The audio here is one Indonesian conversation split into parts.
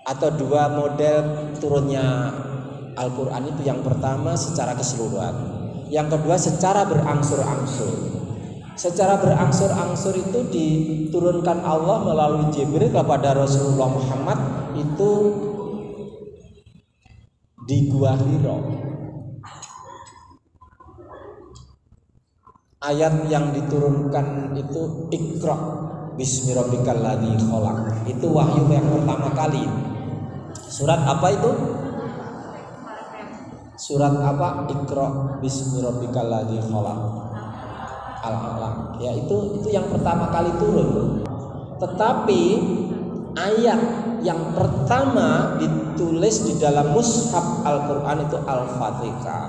atau dua model turunnya Al-Quran itu. Yang pertama secara keseluruhan, yang kedua secara berangsur-angsur. Secara berangsur-angsur itu diturunkan Allah melalui Jibril kepada Rasulullah Muhammad itu di Gua Hira. Ayat yang diturunkan itu Iqra bismi rabbikal ladzi khalaq. Itu wahyu yang pertama kali. Surat apa itu? Surat apa? Iqra bismi rabbikal ladzi khalaq. Al-Alaq. Ya, itu yang pertama kali turun. Tetapi ayat yang pertama ditulis di dalam mushaf Al-Qur'an itu Al-Fatihah.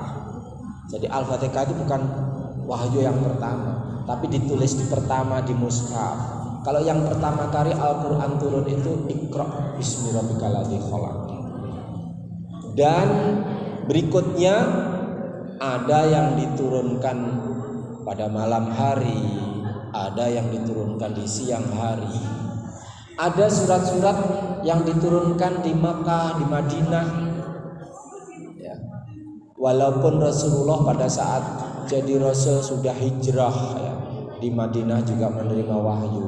Jadi Al-Fatihah itu bukan wahyu yang pertama, tapi ditulis di pertama di mushaf. Kalau yang pertama kali Al-Qur'an turun itu Iqra bismi rabbikal ladzi khalaq. Dan berikutnya ada yang diturunkan pada malam hari, ada yang diturunkan di siang hari. Ada surat-surat yang diturunkan di Makkah, di Madinah. Ya. Walaupun Rasulullah pada saat jadi Rasul sudah hijrah, ya, di Madinah juga menerima wahyu,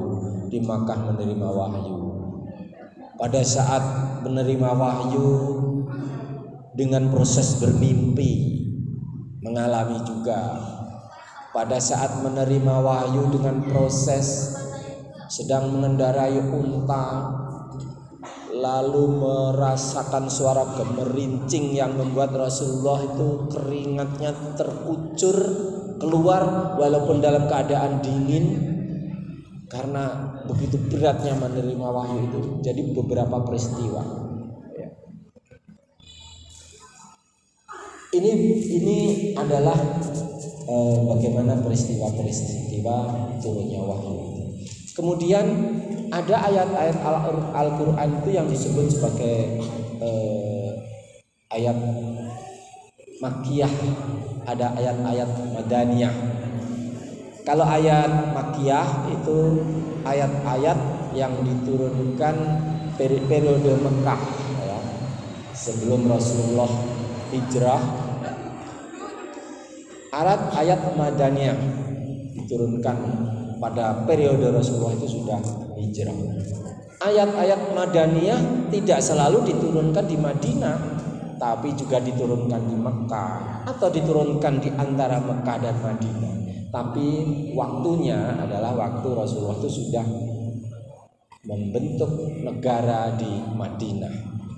di Makkah menerima wahyu. Pada saat menerima wahyu dengan proses bermimpi, mengalami juga. Pada saat menerima wahyu dengan proses sedang mengendarai unta, lalu merasakan suara gemerincing yang membuat Rasulullah itu keringatnya terkucur keluar walaupun dalam keadaan dingin karena begitu beratnya menerima wahyu itu. Jadi beberapa peristiwa. Ini adalah bagaimana peristiwa-peristiwa turunnya wahyu. Kemudian ada ayat-ayat Al-Quran itu yang disebut sebagai ayat Makkiyah, ada ayat-ayat Madaniyah. Kalau ayat Makkiyah itu ayat-ayat yang diturunkan periode Mekah, ya, sebelum Rasulullah hijrah. Ayat Madaniyah diturunkan pada periode Rasulullah itu sudah hijrah. Ayat-ayat Madaniyah tidak selalu diturunkan di Madinah, tapi juga diturunkan di Mekah atau diturunkan di antara Mekah dan Madinah. Tapi waktunya adalah waktu Rasulullah itu sudah membentuk negara di Madinah.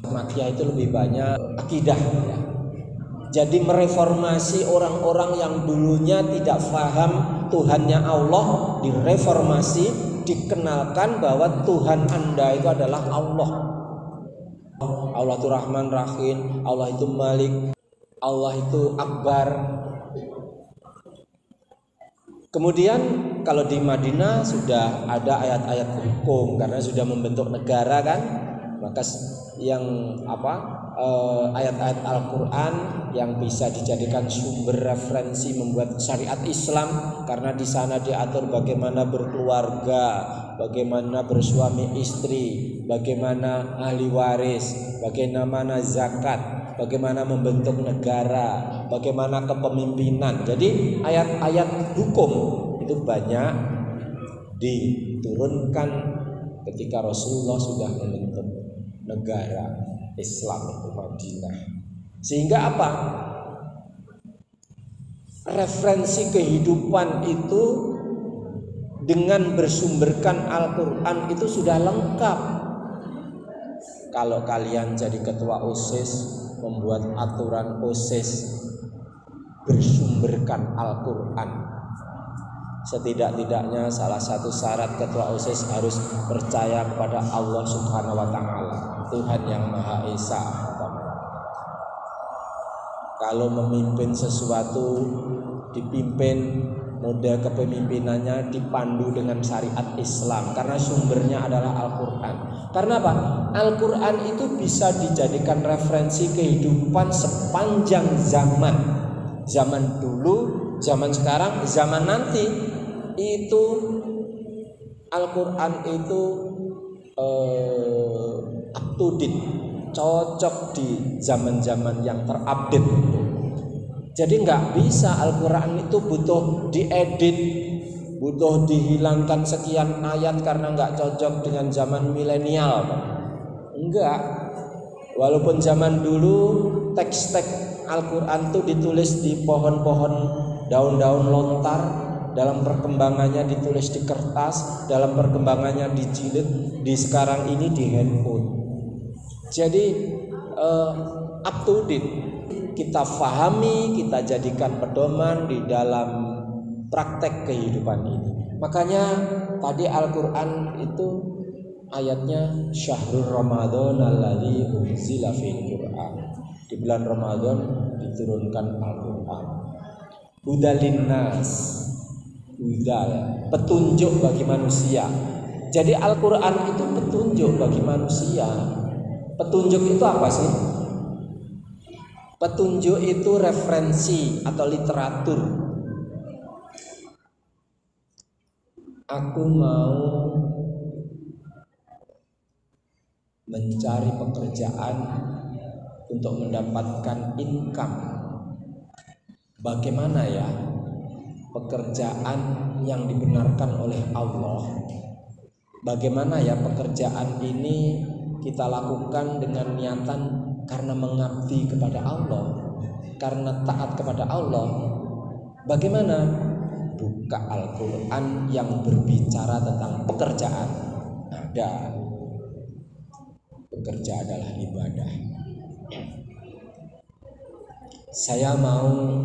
Makkiyah itu lebih banyak akidah, ya. Jadi mereformasi orang-orang yang dulunya tidak paham Tuhannya Allah, direformasi, dikenalkan bahwa Tuhan Anda itu adalah Allah. Allah itu Rahman Rahim, Allah itu Malik, Allah itu Akbar. Kemudian kalau di Madinah sudah ada ayat-ayat hukum karena sudah membentuk negara kan, maka yang ayat-ayat Al-Quran yang bisa dijadikan sumber referensi membuat syariat Islam, karena di sana diatur bagaimana berkeluarga, bagaimana bersuami istri, bagaimana ahli waris, bagaimana zakat, bagaimana membentuk negara, bagaimana kepemimpinan. Jadi ayat-ayat hukum itu banyak diturunkan ketika Rasulullah sudah membentuk negara Islam itu Madinah. Sehingga apa? Referensi kehidupan itu dengan bersumberkan Al-Quran itu sudah lengkap. Kalau kalian jadi ketua OSIS, membuat aturan OSIS bersumberkan Al-Quran, setidak-tidaknya salah satu syarat ketua OSIS harus percaya kepada Allah Subhanahu wa Ta'ala, Tuhan yang Maha Esa. Kalau memimpin sesuatu, dipimpin, model kepemimpinannya dipandu dengan syariat Islam, karena sumbernya adalah Al-Quran. Karena apa? Al-Quran itu bisa dijadikan referensi kehidupan sepanjang zaman. Zaman dulu, zaman sekarang, zaman nanti. Itu Al-Quran itu to date, cocok di zaman-zaman yang terupdate. Jadi nggak bisa Al-Quran itu butuh diedit, butuh dihilangkan sekian ayat karena nggak cocok dengan zaman milenial. Enggak. Walaupun zaman dulu teks-teks Al-Quran itu ditulis di pohon-pohon, daun-daun lontar, dalam perkembangannya ditulis di kertas, dalam perkembangannya dijilid, di sekarang ini di handphone. Jadi up to date, kita fahami, kita jadikan pedoman di dalam praktek kehidupan ini. Makanya tadi Al-Quran itu ayatnya syahrul Ramadan alladzi unzila fil Qur'an. Di bulan Ramadan diturunkan Al-Quran. Hudalin nas, hudal, petunjuk bagi manusia. Jadi Al-Quran itu petunjuk bagi manusia. Petunjuk itu apa sih? Petunjuk itu referensi atau literatur. Aku mau mencari pekerjaan untuk mendapatkan income. Bagaimana ya pekerjaan yang dibenarkan oleh Allah? Bagaimana ya pekerjaan ini kita lakukan dengan niatan karena mengabdi kepada Allah, karena taat kepada Allah? Bagaimana? Buka Al-Quran yang berbicara tentang pekerjaan. Ada. Bekerja adalah ibadah. Saya mau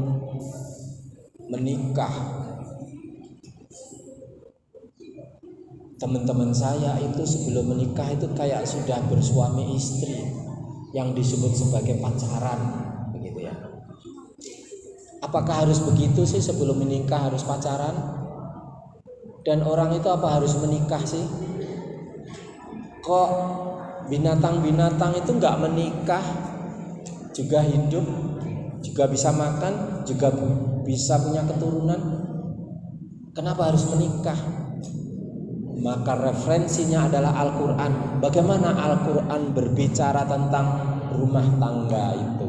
menikah. Teman-teman saya itu sebelum menikah itu kayak sudah bersuami istri, yang disebut sebagai pacaran, begitu ya. Apakah harus begitu sih sebelum menikah harus pacaran? Dan orang itu apa harus menikah sih? Kok binatang-binatang itu nggak menikah juga hidup, juga bisa makan, juga bisa punya keturunan? Kenapa harus menikah? Maka referensinya adalah Al-Quran. Bagaimana Al-Quran berbicara tentang rumah tangga itu?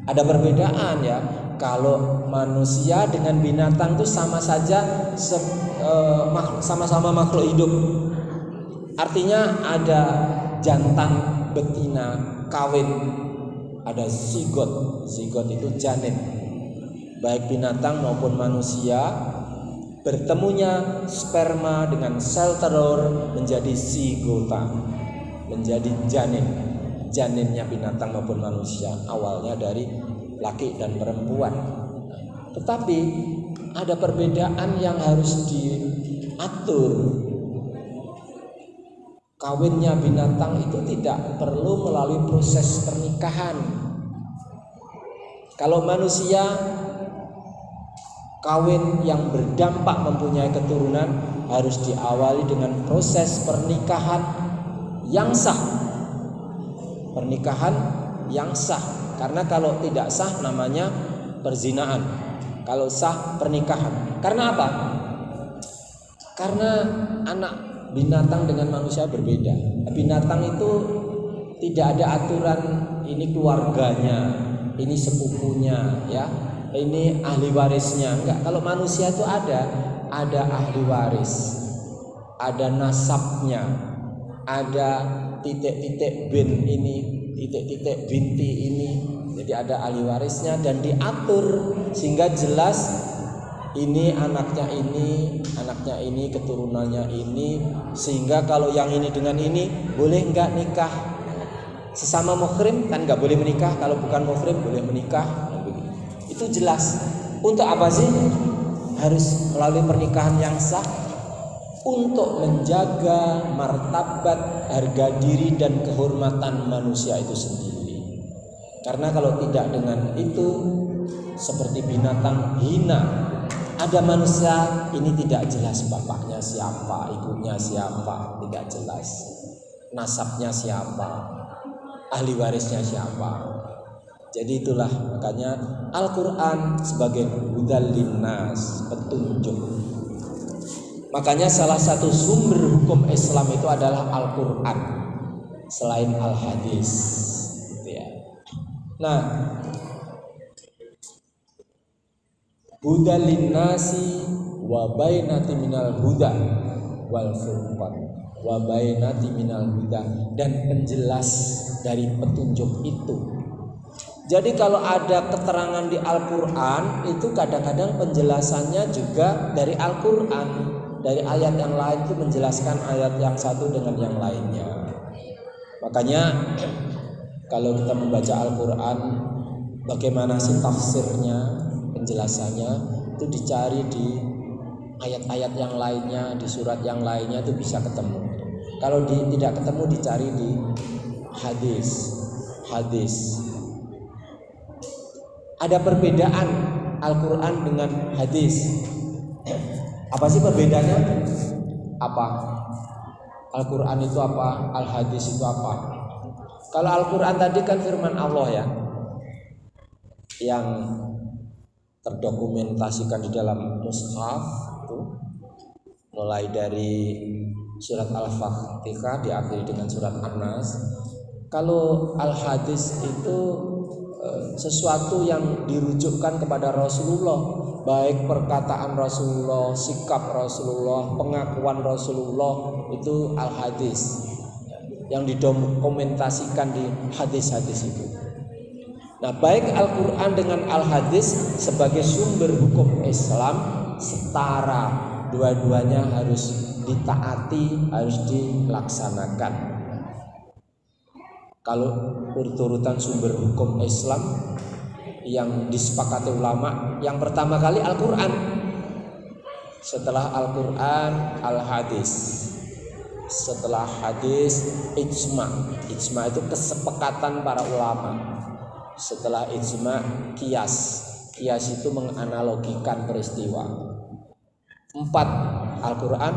Ada perbedaan ya. Kalau manusia dengan binatang itu sama saja, sama-sama makhluk hidup. Artinya ada jantan betina kawin, ada zigot. Zigot itu janin. Baik binatang maupun manusia, bertemunya sperma dengan sel telur menjadi zigota, menjadi janin. Janinnya binatang maupun manusia awalnya dari laki dan perempuan. Tetapi ada perbedaan yang harus diatur. Kawinnya binatang itu tidak perlu melalui proses pernikahan. Kalau manusia kawin yang berdampak mempunyai keturunan harus diawali dengan proses pernikahan yang sah. Pernikahan yang sah, karena kalau tidak sah namanya perzinaan. Kalau sah pernikahan. Karena apa? Karena anak binatang dengan manusia berbeda. Binatang itu tidak ada aturan ini keluarganya, ini sepupunya, ya, ini ahli warisnya. Enggak. Kalau manusia itu ada ahli waris, ada nasabnya, ada titik-titik bin ini, titik-titik binti ini. Jadi ada ahli warisnya dan diatur sehingga jelas ini anaknya ini, keturunannya ini, sehingga kalau yang ini dengan ini boleh enggak nikah. Sesama muhrim kan enggak boleh menikah, kalau bukan muhrim boleh menikah. Itu jelas. Untuk apa sih harus melalui pernikahan yang sah? Untuk menjaga martabat, harga diri dan kehormatan manusia itu sendiri. Karena kalau tidak dengan itu seperti binatang hina. Ada manusia ini tidak jelas bapaknya siapa, ibunya siapa, tidak jelas. Nasabnya siapa, ahli warisnya siapa. Jadi itulah makanya Al-Quran sebagai hudal linnas, petunjuk. Makanya salah satu sumber hukum Islam itu adalah Al-Quran. selain al-hadis gitu ya. Nah, hudal linnasi wa bainati minal huda wal furqan wa bainati minal huda, dan penjelas dari petunjuk itu. Jadi kalau ada keterangan di Al-Qur'an itu kadang-kadang penjelasannya juga dari Al-Qur'an, dari ayat yang lain itu menjelaskan ayat yang satu dengan yang lainnya. Makanya kalau kita membaca Al-Qur'an, bagaimana sih tafsirnya, penjelasannya itu dicari di ayat-ayat yang lainnya, di surat yang lainnya itu bisa ketemu. Kalau tidak ketemu dicari di hadis. Ada perbedaan Al-Qur'an dengan hadis. Apa sih perbedaannya? Apa? Al-Qur'an itu apa? Al-hadis itu apa? Kalau Al-Qur'an tadi kan firman Allah ya, yang terdokumentasikan di dalam mushaf itu, mulai dari surat Al-Fatihah diakhiri dengan surat An-Nas. Kalau Al-Hadis itu sesuatu yang dirujukkan kepada Rasulullah, baik perkataan Rasulullah, sikap Rasulullah, pengakuan Rasulullah, itu Al-Hadis yang didokumentasikan di hadis-hadis itu. Nah, baik Al-Qur'an dengan Al-Hadis sebagai sumber hukum Islam setara, dua-duanya harus ditaati, harus dilaksanakan. Kalau urutan sumber hukum Islam yang disepakati ulama, yang pertama kali Al-Qur'an, setelah Al-Qur'an Al-Hadis, setelah hadis ijma. Ijma itu kesepakatan para ulama. Setelah ijma qiyas. Qiyas itu menganalogikan peristiwa. 4 Al-Qur'an,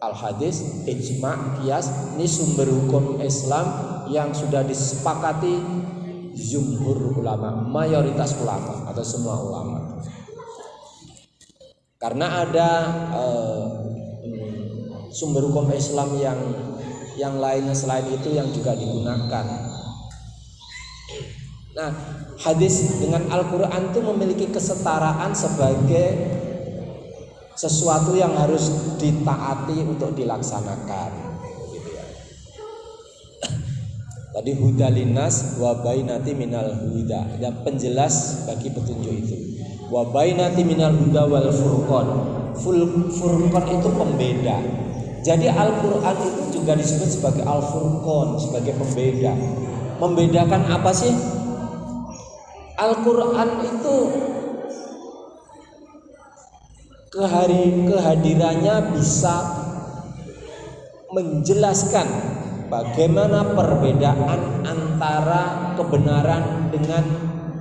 Al-Hadis, ijma, qiyas. Ini sumber hukum Islam yang sudah disepakati jumhur ulama, mayoritas ulama atau semua ulama. Karena ada sumber hukum Islam yang lainnya selain itu yang juga digunakan. Nah, hadis dengan Al-Qur'an itu memiliki kesetaraan sebagai sesuatu yang harus ditaati untuk dilaksanakan. Tadi hudalinas wa bainati minal huda, dan penjelas bagi petunjuk itu. Wa bainati minal huda wal furqan. Furqan itu pembeda. Jadi Al-Qur'an itu juga disebut sebagai Al-Furqan, sebagai pembeda. Membedakan apa sih? Al-Qur'an itu kehadirannya bisa menjelaskan bagaimana perbedaan antara kebenaran dengan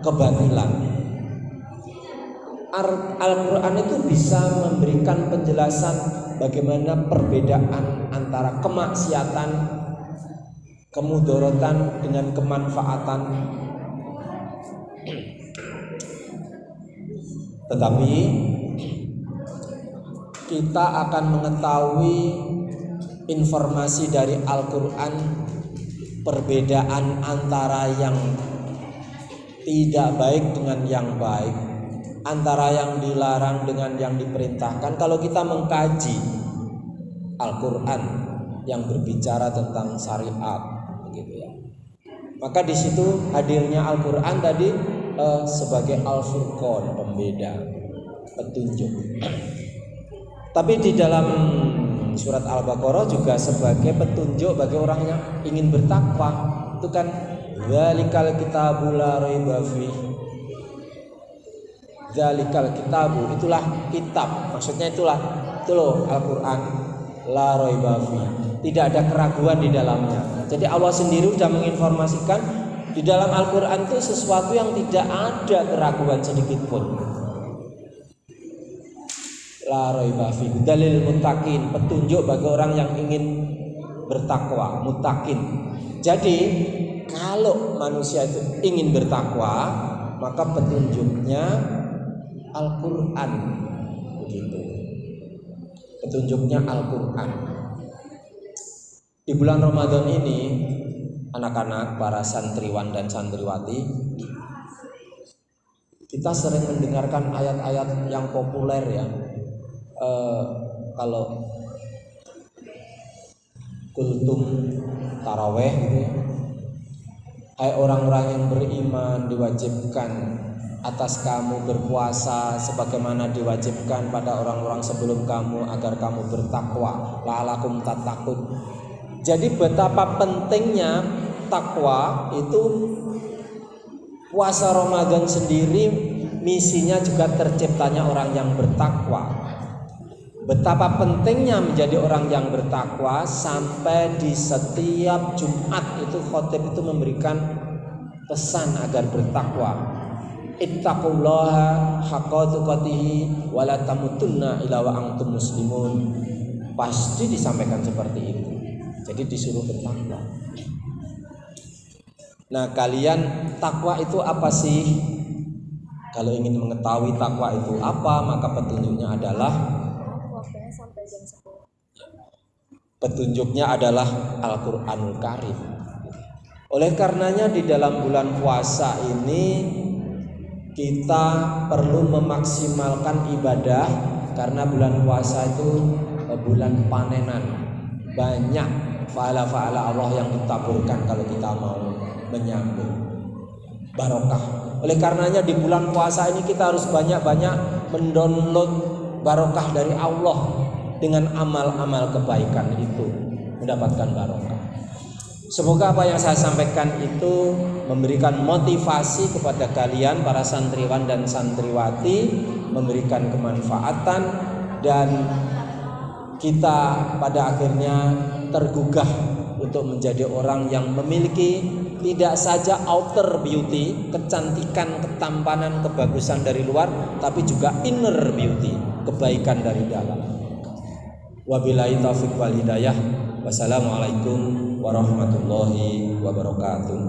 kebatilan. Al-Qur'an itu bisa memberikan penjelasan bagaimana perbedaan antara kemaksiatan, kemudorotan dengan kemanfaatan. Tetapi kita akan mengetahui informasi dari Al-Qur'an, perbedaan antara yang tidak baik dengan yang baik, antara yang dilarang dengan yang diperintahkan. Kalau kita mengkaji Al-Qur'an yang berbicara tentang syariat, begitu ya, maka di situ hadirnya Al-Qur'an tadi sebagai Al-Furqan, pembeda, petunjuk. Tapi di dalam surat Al-Baqarah juga sebagai petunjuk bagi orang yang ingin bertakwa. Itu kan dzalikal kitabu la raiba fihi. Dzalikal kitabu, itulah kitab. Maksudnya itu loh Al-Qur'an, la raiba fihi. Tidak ada keraguan di dalamnya. Jadi Allah sendiri sudah menginformasikan di dalam Al-Qur'an itu sesuatu yang tidak ada keraguan sedikit pun. La raiba fihi, dalil muttaqin, petunjuk bagi orang yang ingin bertakwa, muttaqin. Jadi kalau manusia itu ingin bertakwa, maka petunjuknya Al-Qur'an, begitu. Petunjuknya Al-Qur'an. Di bulan Ramadan ini, anak-anak, para santriwan dan santriwati, kita sering mendengarkan ayat-ayat yang populer ya. Kalau kultum taraweh gitu ya. Hai orang-orang yang beriman, diwajibkan atas kamu berpuasa sebagaimana diwajibkan pada orang-orang sebelum kamu agar kamu bertakwa, la'alakum tattaqun. Jadi betapa pentingnya takwa itu. Puasa Ramadan sendiri misinya juga terciptanya orang yang bertakwa. Betapa pentingnya menjadi orang yang bertakwa sampai di setiap Jumat itu khotib itu memberikan pesan agar bertakwa. Ittaqullaha haqqa tuqatih wa la tamutunna illa wa antum muslimun. Pasti disampaikan seperti itu. Jadi disuruh bertakwa. Nah, kalian takwa itu apa sih? Kalau ingin mengetahui takwa itu apa, maka petunjuknya adalah Al-Qur'anul Karim. Oleh karenanya di dalam bulan puasa ini kita perlu memaksimalkan ibadah, karena bulan puasa itu bulan panenan. Banyak faala-faala Allah yang ditaburkan kalau kita mau menyambut barokah. Oleh karenanya di bulan puasa ini kita harus banyak-banyak mendownload barokah dari Allah dengan amal-amal kebaikan itu, mendapatkan barokah. Semoga apa yang saya sampaikan itu memberikan motivasi kepada kalian para santriwan dan santriwati, memberikan kemanfaatan, dan kita pada akhirnya tergugah untuk menjadi orang yang memiliki tidak saja outer beauty, kecantikan, ketampanan, kebagusan dari luar, tapi juga inner beauty, kebaikan dari dalam. Wabillahi taufiq wal hidayah. Wassalamualaikum warahmatullahi wabarakatuh.